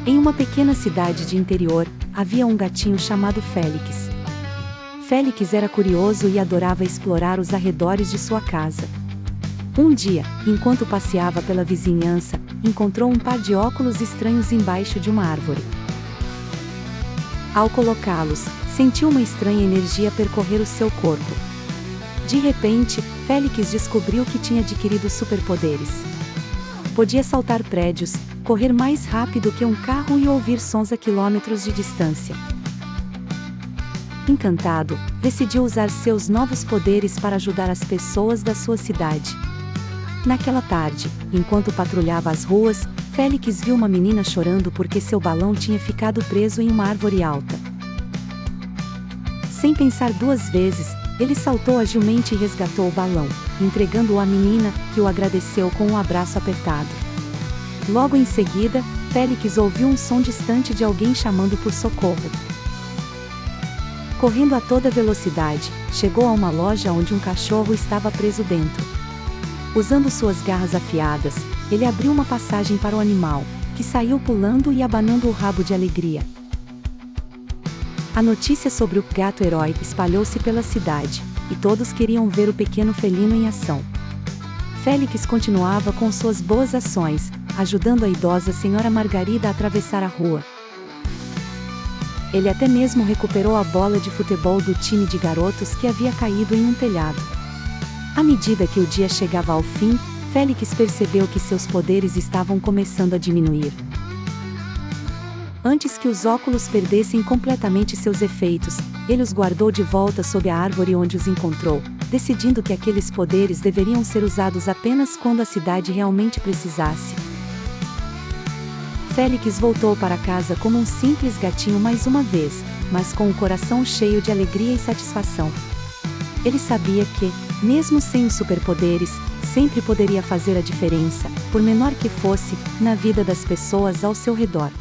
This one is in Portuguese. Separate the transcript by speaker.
Speaker 1: Em uma pequena cidade de interior, havia um gatinho chamado Félix. Félix era curioso e adorava explorar os arredores de sua casa. Um dia, enquanto passeava pela vizinhança, encontrou um par de óculos estranhos embaixo de uma árvore. Ao colocá-los, sentiu uma estranha energia percorrer o seu corpo. De repente, Félix descobriu que tinha adquirido superpoderes. Podia saltar prédios, correr mais rápido que um carro e ouvir sons a quilômetros de distância. Encantado, decidiu usar seus novos poderes para ajudar as pessoas da sua cidade. Naquela tarde, enquanto patrulhava as ruas, Félix viu uma menina chorando porque seu balão tinha ficado preso em uma árvore alta. Sem pensar duas vezes, ele saltou agilmente e resgatou o balão, entregando-o à menina, que o agradeceu com um abraço apertado. Logo em seguida, Félix ouviu um som distante de alguém chamando por socorro. Correndo a toda velocidade, chegou a uma loja onde um cachorro estava preso dentro. Usando suas garras afiadas, ele abriu uma passagem para o animal, que saiu pulando e abanando o rabo de alegria. A notícia sobre o gato-herói espalhou-se pela cidade, e todos queriam ver o pequeno felino em ação. Félix continuava com suas boas ações, ajudando a idosa senhora Margarida a atravessar a rua. Ele até mesmo recuperou a bola de futebol do time de garotos que havia caído em um telhado. À medida que o dia chegava ao fim, Félix percebeu que seus poderes estavam começando a diminuir. Antes que os óculos perdessem completamente seus efeitos, ele os guardou de volta sob a árvore onde os encontrou, decidindo que aqueles poderes deveriam ser usados apenas quando a cidade realmente precisasse. Félix voltou para casa como um simples gatinho mais uma vez, mas com o coração cheio de alegria e satisfação. Ele sabia que, mesmo sem os superpoderes, sempre poderia fazer a diferença, por menor que fosse, na vida das pessoas ao seu redor.